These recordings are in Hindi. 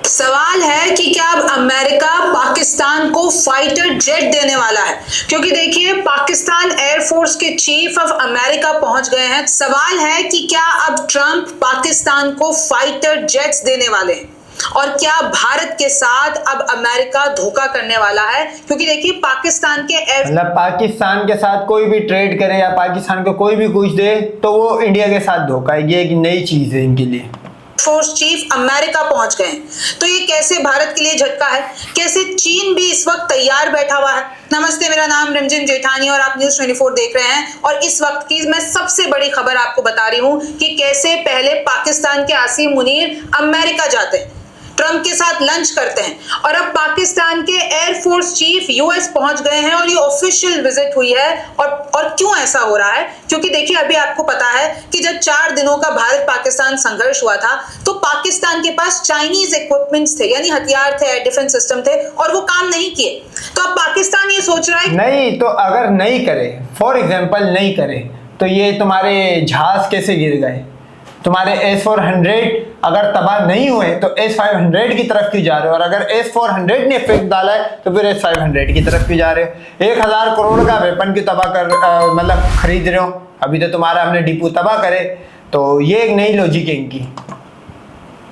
सवाल है कि क्या अब अमेरिका पाकिस्तान को फाइटर जेट देने वाला है, क्योंकि देखिए पाकिस्तान एयरफोर्स के चीफ ऑफ अमेरिका पहुंच गए हैं। सवाल है कि क्या अब ट्रंप पाकिस्तान को फाइटर जेट्स देने वाले हैं और क्या भारत के साथ अब अमेरिका धोखा करने वाला है, क्योंकि देखिए पाकिस्तान के मतलब पाकिस्तान के साथ कोई भी ट्रेड करे या पाकिस्तान को कोई भी कुछ दे तो वो इंडिया के साथ धोखा है। ये एक नई चीज है इनके लिए। फोर्स चीफ अमेरिका पहुंच गए हैं, तो ये कैसे भारत के लिए झटका है, कैसे चीन भी इस वक्त तैयार बैठा हुआ है। नमस्ते, मेरा नाम रिमझिम जेठानी और आप न्यूज़ 24 देख रहे हैं और इस वक्त की मैं सबसे बड़ी खबर आपको बता रही हूं कि कैसे पहले पाकिस्तान के आसिम मुनीर अमेरिका जाते हैं, ट्रंप के साथ लंच करते हैं और अब पाकिस्तान के एयरफोर्स चीफ यूएस पहुंच गए हैं और ये ऑफिशियल विजिट हुई है। और क्यों ऐसा हो रहा है, क्योंकि देखिए अभी आपको पता है कि जब 4 दिनों का भारत पाकिस्तान संघर्ष हुआ था तो पाकिस्तान के पास चाइनीज इक्विपमेंट्स थे, यानी हथियार थे, एयर डिफेंस सिस्टम थे और वो काम नहीं किए। तो अब पाकिस्तान ये सोच रहा है नहीं तो अगर नहीं करे, फॉर एग्जाम्पल नहीं करे, तो ये तुम्हारे जहाज कैसे गिर गए? तुम्हारे S-400 अगर तबाह नहीं हुए तो S-500 की तरफ क्यों जा रहे हो? और अगर S-400 ने फेंक डाला है तो फिर S-500 की तरफ क्यों जा रहे हो? 1000 करोड़ का वेपन क्यों तबाह कर मतलब खरीद रहे हो? अभी तो तुम्हारा हमने डिपो तबाह करे। तो ये एक नई लॉजिक है इनकी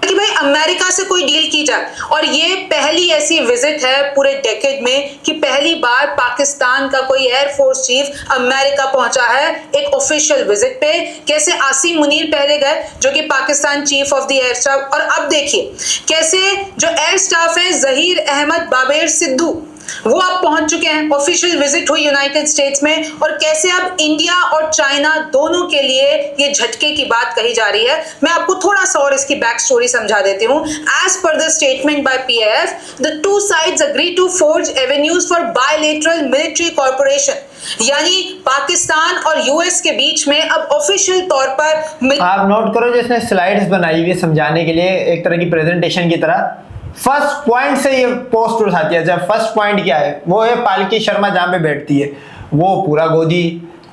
कि भाई अमेरिका से कोई डील की जाए। और ये पहली ऐसी विजिट है पूरे डेकेड में कि पहली बार पाकिस्तान का कोई एयरफोर्स चीफ अमेरिका पहुंचा है एक ऑफिशियल विजिट पे। कैसे आसिम मुनीर पहले गए जो कि Pakistan chief of the air staff, और अब देखिए कैसे जो एयर स्टाफ है जहीर अहमद बाबेर सिद्धू वो अब पहुंच चुके हैं। ऑफिशियल विजिट हुई यूनाइटेड स्टेट्स में और कैसे अब इंडिया और चाइना दोनों के लिए ये झटके की बात कही जा रही है। मैं आपको थोड़ा सा और इसकी बैक स्टोरी समझा देती हूँ। As per the statement by PAF, the two sides agree to forge avenues for bilateral military corporation, यानी पाकिस्तान और यूएस के बीच में अब ऑफिशियल तौर पर आप नोट करो जिसने स्लाइड्स बनाई हुई समझाने के लिए, एक तरह की प्रेजेंटेशन की तरह। फर्स्ट पॉइंट से ये पोस्ट उठाती है। जब फर्स्ट पॉइंट क्या है, वो है पालकी शर्मा जहाँ पे बैठती है वो पूरा गोदी।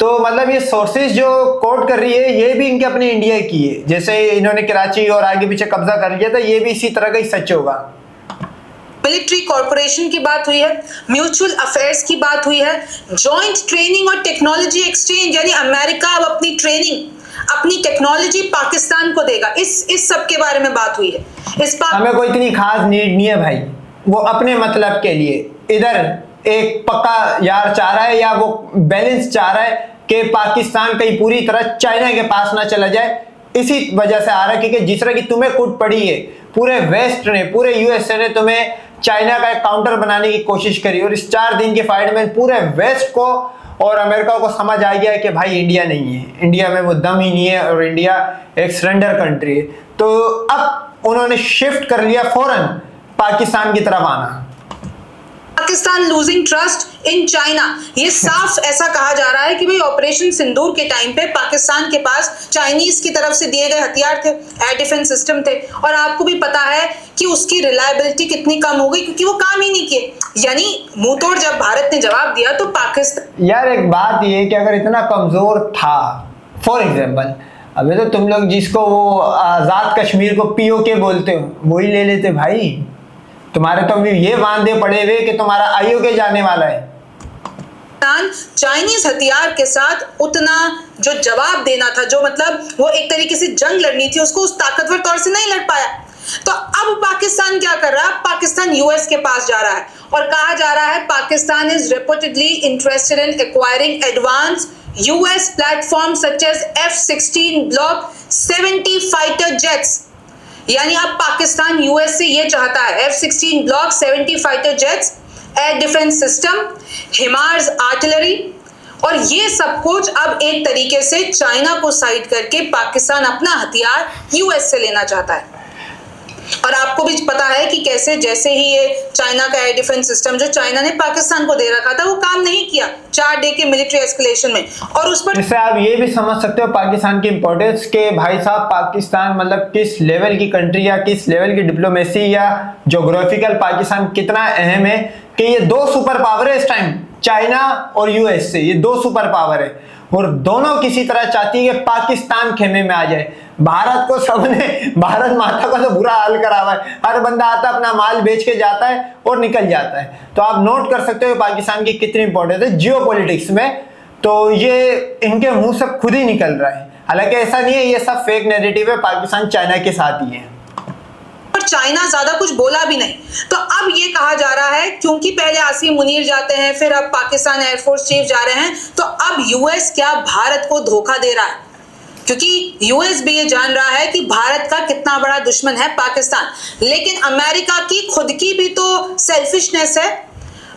तो मतलब ये सोर्सेज जो कोट कर रही है ये भी इनके अपने इंडिया की है। जैसे इन्होंने कराची और आगे पीछे कब्जा कर लिया था, ये भी इसी तरह का ही सच होगा। मिलिट्री कॉर्पोरेशन की बात हुई है, म्यूचुअल अफेयर्स की बात हुई है, जॉइंट ट्रेनिंग और टेक्नोलॉजी एक्सचेंज, यानी अमेरिका अब अपनी ट्रेनिंग अपनी टेक्नोलॉजी पाकिस्तान को देगा। इस सब के बारे में बात हुई है। हमें कोई इतनी खास नीड नहीं है भाई, वो अपने मतलब के लिए इधर एक पक्का यार चाह रहा है या वो बैलेंस चाह रहा है कि पाकिस्तान कहीं पूरी तरह चाइना के पास ना चला जाए। इसी वजह से आ रहा है क्योंकि जिस तरह की तुम्हें कूट पड़ी है, पूरे वेस्ट ने, पूरे यूएसए ने तुम्हें चाइना का एक काउंटर बनाने की कोशिश करी और इस 4 दिन के फाइट में पूरे वेस्ट को और अमेरिका को समझ आ गया है कि भाई इंडिया नहीं है, इंडिया में वो दम ही नहीं है और इंडिया एक सरेंडर कंट्री है। तो अब उन्होंने शिफ्ट कर लिया फौरन पाकिस्तान की तरफ आना। Pakistan losing trust in China, ये साफ ऐसा कहा जा रहा है कि भाई ऑपरेशन सिंदूर के टाइम पे पाकिस्तान के पास चाइनीज की तरफ से दिए गए हथियार थे, एयर डिफेंस सिस्टम थे, और आपको भी पता है कि उसकी रिलायबिलिटी कितनी कम हो गई क्योंकि वो काम ही नहीं किए। यानी मुंह तोड़ जब भारत ने जवाब दिया तो पाकिस्तान। यार एक बात ये कि अगर इतना कमजोर था, फॉर एग्जाम्पल अभी तो तुम लोग जिसको वो आजाद कश्मीर को POK बोलते हो वही ले लेते भाई। तुम्हारे तो अभी ये वांदे पड़े हुए कि तुम्हारा IOK जाने वाला है। चाइनीज हथियार के साथ उतना जो जवाब देना था, जो मतलब वो एक तरीके से जंग लड़नी थी, उसको उस ताकतवर तौर से नहीं लड़ पाया। तो अब पाकिस्तान क्या कर रहा है? पाकिस्तान यूएस के पास जा रहा है और कहा जा रहा है Pakistan is reputedly interested in acquiring advance US platform such as F-16 Block 70 fighter jets. यानी अब पाकिस्तान यूएस से ये चाहता है F-16 Block 70 fighter jets, air defence system, HIMARS artillery, और ये सब कुछ अब एक तरीके से चाइना को साइड करके पाकिस्तान अपना हथियार यूएस से लेना चाहता है। और आपको भी पता है कि कैसे जैसे ही ये चाइना का एयर डिफेंस सिस्टम जो चाइना ने पाकिस्तान को दे रखा था वो काम नहीं किया 4 डे के मिलिट्री एस्केलेशन में, और उस पर इससे आप ये भी समझ सकते हो पाकिस्तान की इंपॉर्टेंस के भाई साहब पाकिस्तान मतलब किस लेवल की कंट्री या किस लेवल की डिप्लोमेसी या ज्योग्राफिकल पाकिस्तान कितना अहम है कि ये 2 सुपर पावर है इस टाइम, चाइना और US से। ये 2 सुपर पावर है और दोनों किसी तरह चाहती है कि पाकिस्तान खेमे में आ जाए। भारत को सबने, भारत माता का तो बुरा हाल करा हुआ है, हर बंदा आता है अपना माल बेच के जाता है और निकल जाता है। तो आप नोट कर सकते हो पाकिस्तान की कितनी इंपॉर्टेंस है जियो पॉलिटिक्स में। तो ये इनके मुंह से खुद ही निकल रहा है, हालांकि ऐसा नहीं है, ये सब फेक नैरेटिव है, पाकिस्तान चाइना के साथ ही है। और चाइना ज्यादा कुछ बोला भी नहीं। तो अब ये कहा जा रहा है क्योंकि पहले आसिम मुनीर जाते हैं, फिर अब पाकिस्तान एयरफोर्स चीफ जा रहे हैं, तो अब यूएस क्या भारत को धोखा दे रहा है? क्योंकि यूएस भी ये जान रहा है कि भारत का कितना बड़ा दुश्मन है पाकिस्तान, लेकिन अमेरिका की खुद की भी तो सेल्फिशनेस है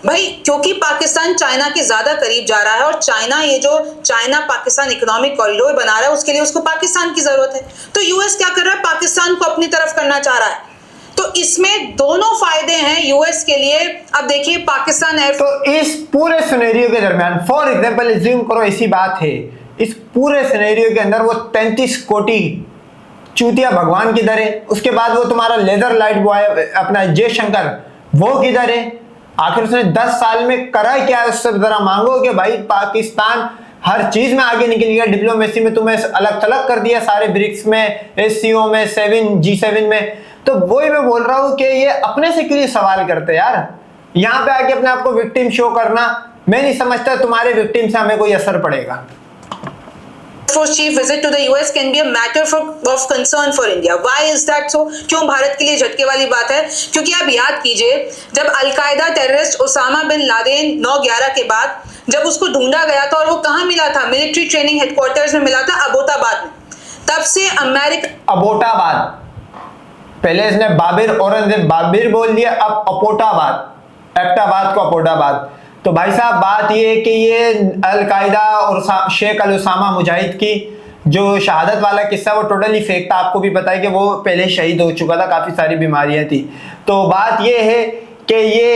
भाई, क्योंकि पाकिस्तान चाइना के ज्यादा करीब जा रहा है और चाइना, ये जो चाइना पाकिस्तान इकोनॉमिक कॉरिडोर बना रहा है उसके लिए उसको पाकिस्तान की जरूरत है। तो यूएस क्या कर रहा है? पाकिस्तान को अपनी तरफ करना चाह रहा है। तो इसमें दोनों फायदे हैं यूएस के लिए। अब देखिए पाकिस्तान तो इस पूरे सिनेरियो के दरमियान, फॉर एग्जांपल एज्यूम करो ऐसी बात है, इस पूरे सिनेरियो के अंदर वो 33 कोटी चूतिया भगवान किधर है? उसके बाद वो तुम्हारा लेजर लाइट बॉय अपना जयशंकर, वो किधर है? आखिर उसने 10 साल में करा क्या है? उससे जरा मांगो कि भाई पाकिस्तान हर चीज में आगे निकल गया, डिप्लोमेसी में तुम्हें अलग थलग कर दिया, सारे ब्रिक्स में, एससीओ में, G7 में। तो वही मैं बोल रहा हूं कि ये अपने से क्यों सवाल करते यार, यहाँ पे आके अपने आप को विक्टिम शो करना, मैं नहीं समझता तुम्हारे विक्टिम से हमें कोई असर पड़ेगा। Force chief visit to the US can be a matter of concern for India. Why is that so? क्यों भारत के लिए झटके वाली बात है? क्योंकि आप याद कीजिए, जब al Qaeda terrorist Osama bin Laden 9/11 के बाद जब उसको ढूंढा गया था और वो कहाँ मिला था? मिलिट्री ट्रेनिंग हेडक्वार्टर्स में मिला था, अबोटाबाद में। तब से अमेरिका, अबोटाबाद, पहले इसने बाबिर औरंगजेब बाबिर बोल दिया, अब अपोटाबाद, एबटाबाद को अपोटाबाद। तो भाई साहब बात ये है कि ये अलकायदा और शेख अल उसामा मुजाहिद की जो शहादत वाला किस्सा, वो टोटली फेक था। आपको भी पता है कि वो पहले शहीद हो चुका था, काफ़ी सारी बीमारियां थी। तो बात ये है कि ये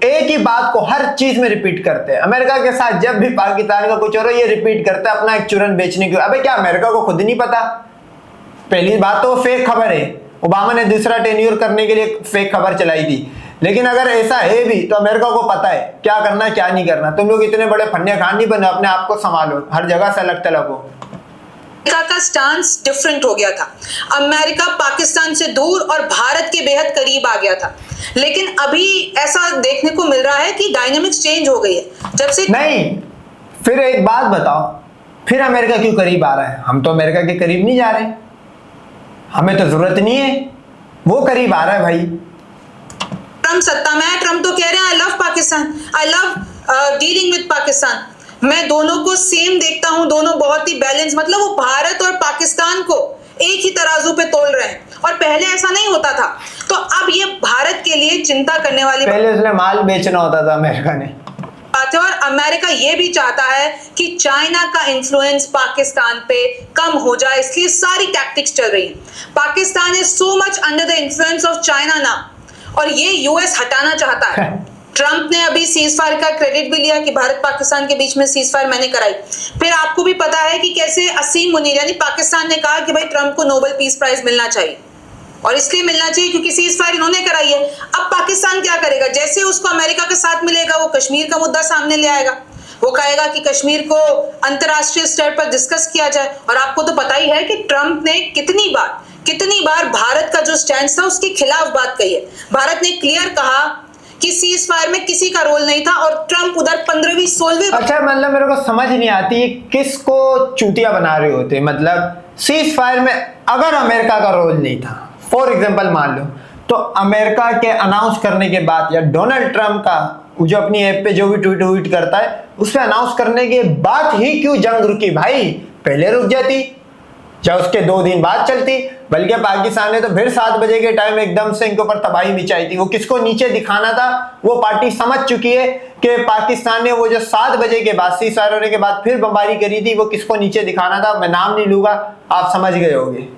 एक ही बात को हर चीज़ में रिपीट करते हैं। अमेरिका के साथ जब भी पाकिस्तान का कुछ हो रहा है, ये रिपीट करते हैं अपना एक चूरन बेचने की। अबे क्या अमेरिका को खुद नहीं पता? पहली बात तो फेक खबर है, ओबामा ने दूसरा टेन्योर करने के लिए फेक खबर चलाई थी। लेकिन अगर ऐसा है भी तो अमेरिका को पता है क्या करना क्या नहीं करना। तुम लोग इतने बड़े फन्ने खान नहीं बने, अपने आप को संभालो, हर जगह से अलग थलग हो। अमेरिका का स्टांस डिफरेंट हो गया था। अमेरिका पाकिस्तान से दूर और भारत के बेहद करीब आ गया था, लेकिन अभी ऐसा देखने को मिल रहा है कि डायनामिक्स चेंज हो गई है जब से। नहीं, फिर एक बात बताओ, फिर अमेरिका क्यों करीब आ रहा है? हम तो अमेरिका के करीब नहीं जा रहे, हमें तो जरूरत नहीं है, वो करीब आ रहा है भाई। ट्रम्प सत्ता में है, ट्रम्प तो कह रहे हैं I love Pakistan, I love dealing with Pakistan, मैं दोनों को सेम देखता हूं, दोनों बहुत ही बैलेंस, मतलब वो भारत और पाकिस्तान को एक ही तराजू पे तोल रहे हैं। और पहले ऐसा नहीं होता था। तो अब ये भारत के लिए चिंता करने वाली पहले उसने माल बेचना होता था अमेरिका ने बात है। और अमेरिका ये भी चाहता है कि चाइना का इन्फ्लुएंस पाकिस्तान पे कम हो जाए, इसलिए सारी टैक्टिक्स चल रही है। Pakistan is so much under the influence of China ना, और ये यूएस हटाना चाहता है। ट्रंप ने अभी सीज फायर का क्रेडिट भी लिया कि भारत पाकिस्तान के बीच में सीज फायर मैंने कराई। फिर आपको भी पता है कि कैसे असीम मुनीर यानी पाकिस्तान ने कहा कि भाई ट्रंप को नोबेल पीस प्राइज मिलना चाहिए, और इसलिए मिलना चाहिए क्योंकि सीज फायर इन्होंने कराई है। अब पाकिस्तान क्या करेगा? जैसे उसको अमेरिका के साथ मिलेगा, वो कश्मीर का मुद्दा सामने ले आएगा, वो कहेगा कि कश्मीर को अंतरराष्ट्रीय स्तर पर डिस्कस किया जाए। और आपको तो पता ही है कि ट्रंप ने कितनी बार भारत का जो स्टैंड था उसके खिलाफ बात कही है। भारत ने क्लियर कहा कि सीज फायर में किसी का रोल नहीं था, और ट्रंप उधर 15वीं 16वीं। अच्छा, मतलब मेरे को समझ नहीं आती किसको चूतिया बना रहे होते। मतलब सीज फायर में अगर अमेरिका का रोल नहीं था, फॉर एग्जांपल मान लो, तो अमेरिका के अनाउंस करने के बाद या डोनाल्ड ट्रंप का जो अपनी ऐप पे जो भी ट्वीट करता है उस पर अनाउंस करने के बाद ही क्यों जंग रुकी भाई? पहले रुक जाती या उसके 2 दिन बाद चलती। बल्कि पाकिस्तान ने तो फिर 7 बजे के टाइम एकदम से इनके ऊपर तबाही मचाई थी। वो किसको नीचे दिखाना था, वो पार्टी समझ चुकी है कि पाकिस्तान ने वो जो 7 बजे के बाद सीज फायर होने के बाद फिर बमबारी करी थी, वो किसको नीचे दिखाना था। मैं नाम नहीं लूंगा, आप समझ गए होंगे।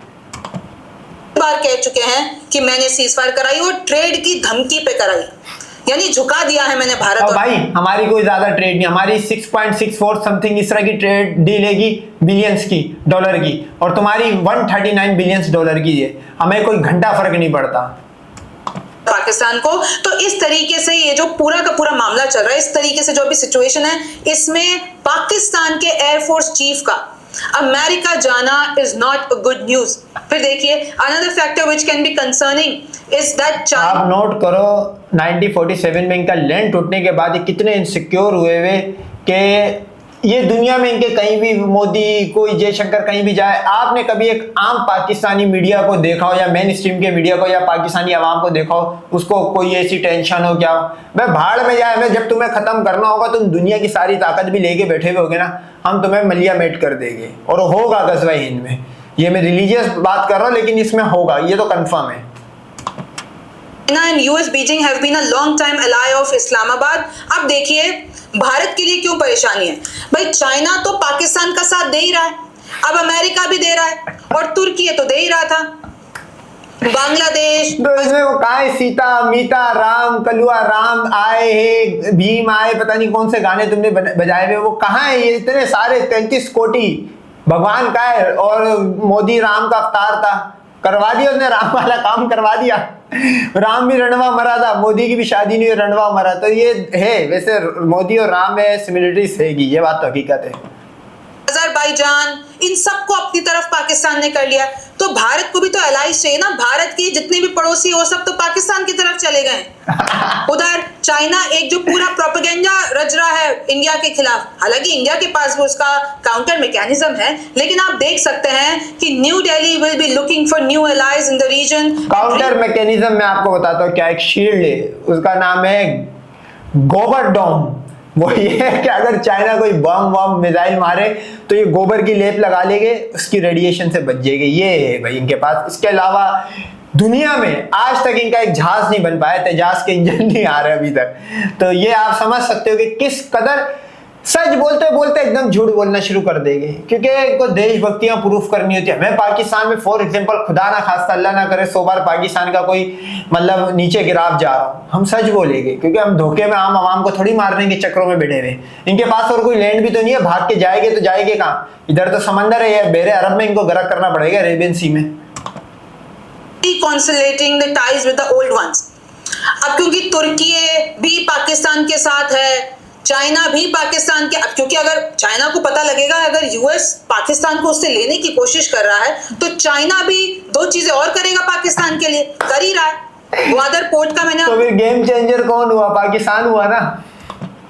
बार कह चुके हैं कि मैंने सीज फायर कराई और ट्रेड की धमकी पे कराई, यानी झुका दिया है मैंने भारत। और भाई हमारी कोई ज्यादा ट्रेड नहीं, हमारी 6.64 समथिंग इस तरह की ट्रेड डील हैगी बिलियंस की डॉलर की, और तुम्हारी 139 बिलियंस डॉलर की है। हमें कोई घंटा फर्क नहीं पड़ता। पाकिस्तान को। तो इस तरीके से ये जो पूरा का पूरा मामला चल रहा है, इस तरीके से जो अभी सिचुएशन है, इसमें पाकिस्तान के एयरफोर्स चीफ का अमेरिका जाना is not a good news. फिर देखिए, another factor which can be concerning is that आप नोट करो 1947 में इनका लैंड टूटने के बाद ये कितने इनसिक्योर हुए कि ये दुनिया में इनके कहीं भी मोदी कोई जयशंकर कहीं भी जाए, आपने कभी एक आम पाकिस्तानी मीडिया को देखा हो या मेन स्ट्रीम के मीडिया को या पाकिस्तानी आवाम को देखा हो उसको कोई ऐसी टेंशन हो क्या हो? मैं भाड़ में जाए, मैं जब तुम्हें खत्म करना होगा तुम दुनिया की सारी ताकत भी लेके बैठे हुए होगे ना, हम तुम्हें मलिया मेट कर देंगे और होगा गज़वा हिंद में। ये मैं रिलीजियस बात कर रहा हूँ लेकिन इसमें होगा, ये तो कंफर्म है। China and US Beijing have been a long time ally of Islamabad। अब देखिए भारत के लिए क्यों परेशानी है भाई, चाइना तो पाकिस्तान का साथ दे ही रहा है, अब अमेरिका भी दे रहा है और तुर्की तो दे ही रहा था, बांग्लादेश। तो इसमें वो कहा है सीता मीता राम कलुआ राम आए है भीम आए, पता नहीं कौन से गाने तुमने बजाए हुए, वो कहाँ है? ये इतने सारे 33 कोटि भगवान का है और मोदी राम का अवतार था, करवा दिया उसने, राम वाला काम करवा दिया। राम भी रणवा मरा था, मोदी की भी शादी नहीं हुई, रणवा मरा। तो ये है, वैसे मोदी और राम में सिमिलरिटीज हैगी, ये बात तो हकीकत है। अजरबैजान, इन सबको अपनी तरफ पाकिस्तान ने कर लिया, तो भारत को भी तो एलाइज चाहिए ना। भारत के जितने भी पड़ोसी वो सब तो पाकिस्तान की तरफ चले गए। उधर चाइना एक जो पूरा प्रोपेगेंडा रच रहा है इंडिया के खिलाफ, हालांकि इंडिया के पास भी उसका काउंटर मैकेनिज्म है, लेकिन आप देख सकते हैं कि New Delhi will be looking for new allies in the region. Counter mechanism मैं आपको बताता हूँ क्या, एक शील्ड है, उसका नाम है गोबर डोम। वो ये है कि अगर चाइना कोई बम वम मिसाइल मारे तो ये गोबर की लेप लगा लेंगे, उसकी रेडिएशन से बच जाएगी। ये है भाई इनके पास। इसके अलावा दुनिया में आज तक इनका एक जहाज नहीं बन पाया, तेजाज के इंजन नहीं आ रहे अभी तक। तो ये आप समझ सकते हो कि किस कदर सच बोलते बोलते एकदम झूठ बोलना शुरू कर देंगे, क्योंकि इनको देशभक्तियां प्रूफ करनी होती है। मैं पाकिस्तान में फॉर एग्जांपल खुदा ना खास्ता अल्लाह ना करे 100 बार पाकिस्तान का कोई मतलब नीचे गिराव जा रहा हूं, हम सच बोलेंगे, क्योंकि हम धोखे में आम आवाम को थोड़ी मारने के चक्रों में बैठे हुए। इनके पास और कोई लैंड भी तो नहीं है, भाग के जाएंगे तो जाएंगे कहाँ? इधर तो समंदर है, बेरे अरब में इनको गर्क करना पड़ेगा, अरेबियन सी में। Reconciliating the ties with the old ones। अब क्योंकि तुर्की भी पाकिस्तान के साथ है, चाइना भी पाकिस्तान के, अब क्योंकि अगर चाइना को पता लगेगा अगर यूएस पाकिस्तान को उससे लेने की कोशिश कर रहा है तो चाइना भी दो चीजें और करेगा पाकिस्तान के लिए, कर ही रहा है। ग्वादर पोर्ट का मैंने तो फिर गेम चेंजर कौन हुआ? पाकिस्तान हुआ ना।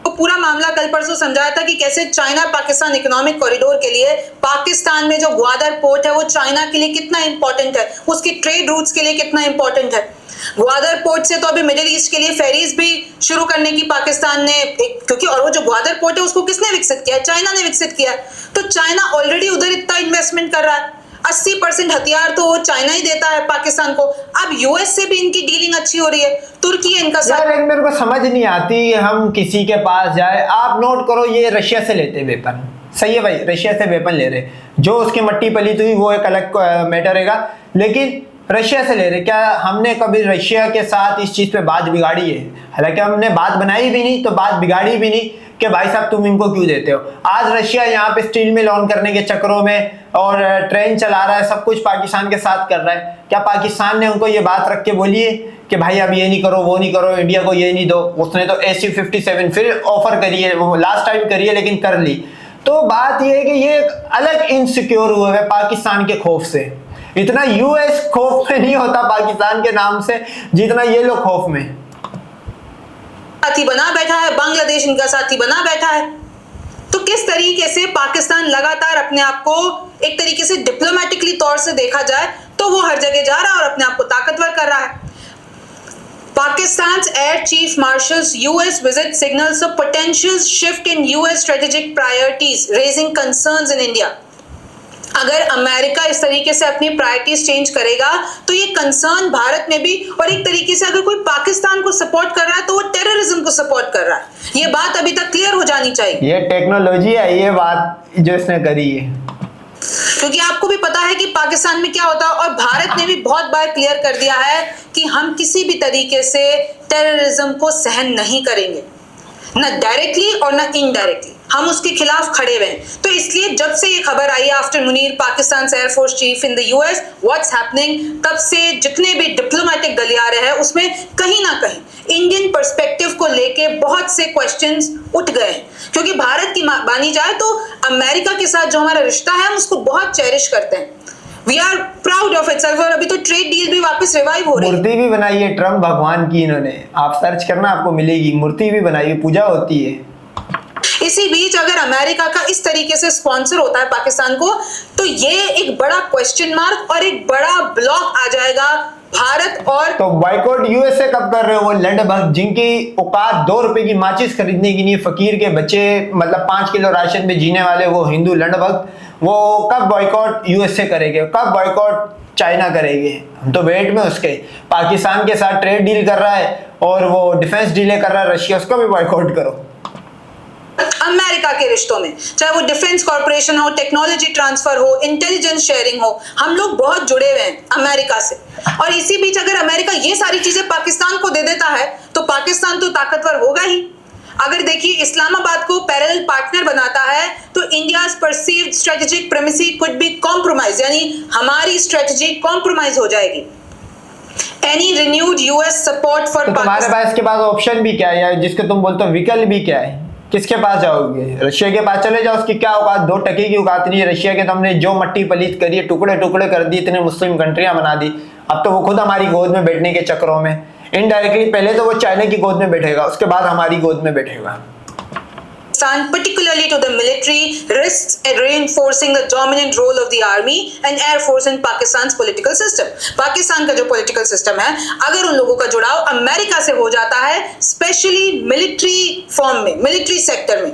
तो पूरा मामला कल परसों समझाया था कि कैसे चाइना पाकिस्तान इकोनॉमिक कॉरिडोर के लिए पाकिस्तान में जो ग्वादर पोर्ट है वो चाइना के लिए कितना इंपॉर्टेंट है, उसके ट्रेड रूट्स के लिए कितना इंपॉर्टेंट है। ग्वादर पोर्ट से तो अभी मिडिल ईस्ट के लिए फेरीज भी शुरू करने की पाकिस्तान ने क्योंकि और वो जो ग्वादर पोर्ट है उसको किसने विकसित किया? चाइना ने विकसित किया। तो चाइना ऑलरेडी उधर इतना इन्वेस्टमेंट कर रहा है, 80% हथियार तो वो चाइना ही देता है पाकिस्तान को। अब यूएस से भी इनकी डीलिंग अच्छी हो रही है, तुर्की इनका साथ। यार मेरे को समझ नहीं आती, हम किसी के पास जाए, आप नोट करो ये रशिया से लेते वेपन, सही है भाई, रशिया से वेपन ले रहे, जो उसकी मट्टी पलीत हुई वो एक अलग मैटर रहेगा, लेकिन रशिया से ले रहे। क्या हमने कभी रशिया के साथ इस चीज पे बात बिगाड़ी है? हालांकि हमने बात बनाई भी नहीं तो बात बिगाड़ी भी नहीं कि भाई साहब तुम इनको क्यों देते हो। आज रशिया यहाँ पे स्टील मिल ऑन करने के चक्करों में और ट्रेन चला रहा है, सब कुछ पाकिस्तान के साथ कर रहा है। क्या पाकिस्तान ने उनको ये बात रख के बोली है कि भाई अब ये नहीं करो वो नहीं करो, इंडिया को ये नहीं दो? उसने तो SU-57 फिर ऑफर करी है, वो लास्ट टाइम करी है लेकिन कर ली। तो बात ये है कि ये अलग इनसिक्योर हुए है पाकिस्तान के खौफ से। इतना यूएस खौफ में नहीं होता पाकिस्तान के नाम से जितना ये लोग खौफ में। साथी बना बैठा है, बांग्लादेश इनका साथी बना बैठा है। तो किस तरीके से पाकिस्तान लगातार अपने आप को एक तरीके से डिप्लोमेटिकली तौर से देखा जाए तो वो हर जगह जा रहा है और अपने आप को ताकतवर कर रहा है। Pakistan's Air Chief Marshal's US visit signals a potential shift in US strategic priorities, raising concerns in India। अगर अमेरिका इस तरीके से अपनी प्रायोरिटीज चेंज करेगा तो ये कंसर्न भारत में भी, और एक तरीके से अगर कोई पाकिस्तान को सपोर्ट कर रहा है तो वो टेररिज्म को सपोर्ट कर रहा है। ये बात अभी तक क्लियर हो जानी चाहिए। ये टेक्नोलॉजी है, ये बात जो इसने करी है, क्योंकि आपको भी पता है कि पाकिस्तान में क्या होता है, और भारत ने भी बहुत बार क्लियर कर दिया है कि हम किसी भी तरीके से टेररिज्म को सहन नहीं करेंगे, न डायरेक्टली और न इनडायरेक्टली। हम उसके खिलाफ खड़े हुए हैं। तो इसलिए जब से ये खबर आई after Munir Pakistan air force chief in the US what's happening, तब से जितने भी डिप्लोमेटिक गलियारे हैं उसमें कहीं ना कहीं इंडियन पर्सपेक्टिव को लेके बहुत से क्वेश्चंस उठ गए हैं। क्योंकि भारत की मानी जाए तो अमेरिका के साथ जो हमारा रिश्ता है हम उसको बहुत चेरिश करते हैं। We are proud of it. और अभी तो ट्रेड डील भी वापस रिवाइव हो रही है। मूर्ति भी बनाई है ट्रम्प भगवान की इन्होंने, आप सर्च करना आपको मिलेगी, मूर्ति भी बनाई है, पूजा होती है। इसी बीच अगर अमेरिका का इस तरीके से स्पॉन्सर होता है पाकिस्तान को, तो ये एक बड़ा क्वेश्चन मार्क और एक बड़ा ब्लॉक आ जाएगा भारत और। तो बॉयकॉट यूएसए कब कर रहे हो? वो लंडभक्त जिनकी औकात 2 रुपए की माचिस खरीदने की नहीं, फकीर के बच्चे मतलब 5 किलो राशन में जीने वाले वो हिंदू लंडभक्त, वो कब बॉयकॉट यूएसए करेंगे, कब बॉयकॉट चाइना करेंगे? हम तो वेट में उसके। पाकिस्तान के साथ ट्रेड डील कर रहा है और वो डिफेंस डीलें कर रहा है रशिया, उसको भी बॉयकॉट करो। अमेरिका के रिश्तों में चाहे वो डिफेंस कॉर्पोरेशन हो, टेक्नोलॉजी ट्रांसफर हो, इंटेलिजेंस शेयरिंग हो, हम लोग बहुत जुड़े हुए हैं अमेरिका से। और इसी बीच अगर अमेरिका ये सारी चीजें पाकिस्तान को दे देता है तो पाकिस्तान तो ताकतवर होगा ही। अगर देखिए इस्लामाबाद को पैरेलल पार्टनर बनाता है तो India's perceived strategic primacy could be compromise, यानी हमारी स्ट्रेटेजी कॉम्प्रोमाइज हो जाएगी। Any renewed US support for तो तुम्हारे पास के पास ऑप्शन भी क्या है, जिसके तुम बोलते हो विकल्प भी क्या है? किसके पास जाओगे? रशिया के पास चले जाओ, उसकी क्या औकात, 2 टके की औकात नहीं है रशिया के। तुमने जो मट्टी पलीत करी है, टुकड़े टुकड़े कर दी, इतने मुस्लिम कंट्रियां बना दी, अब तो वो खुद हमारी गोद में बैठने के चक्करों में इनडायरेक्टली, पहले तो वो चाइना की गोद में बैठेगा, उसके बाद हमारी गोद में बैठेगा। particularly to the military, risks at reinforcing the dominant role of the army and air force in Pakistan's political system. Pakistan का जो political system है, अगर उन लोगों का जुड़ाव अमेरिका से हो जाता है, स्पेशली मिलिट्री फॉर्म में, मिलिट्री सेक्टर में,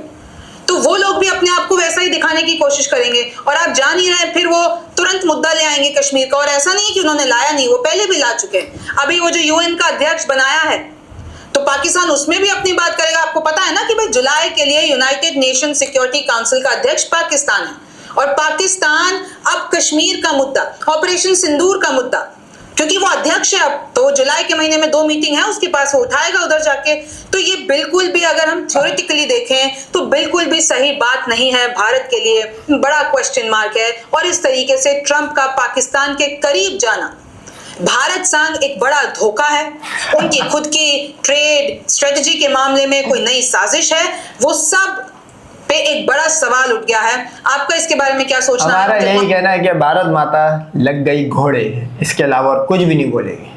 तो वो लोग भी अपने आप को वैसा ही दिखाने की कोशिश करेंगे। और आप जान ही रहे हैं, फिर वो तुरंत मुद्दा ले आएंगे कश्मीर का। और ऐसा नहीं कि उन्होंने लाया नहीं, वो पहले भी ला चुके हैं। अभी वो जो यूएन का अध्यक्ष बनाया है तो पाकिस्तान उसमें भी अपनी बात करेगा। आपको पता है ना कि भाई जुलाई के लिए यूनाइटेड नेशन सिक्योरिटी काउंसिल का अध्यक्ष पाकिस्तान है, और पाकिस्तान अब कश्मीर का मुद्दा, ऑपरेशन सिंदूर का मुद्दा, क्योंकि वो अध्यक्ष है अब, तो जुलाई के महीने में 2 मीटिंग है उसके पास, वो उठाएगा उधर जाके। तो ये बिल्कुल भी अगर हम थ्योरेटिकली देखें तो बिल्कुल भी सही बात नहीं है, भारत के लिए बड़ा क्वेश्चन मार्क है। और इस तरीके से ट्रंप का पाकिस्तान के करीब जाना भारत संग एक बड़ा धोखा है। उनकी खुद की ट्रेड स्ट्रेटजी के मामले में कोई नई साजिश है, वो सब पे एक बड़ा सवाल उठ गया है। आपका इसके बारे में क्या सोचना है? हमारा यही कहना है कि भारत माता लग गई घोड़े, इसके अलावा और कुछ भी नहीं बोलेंगे।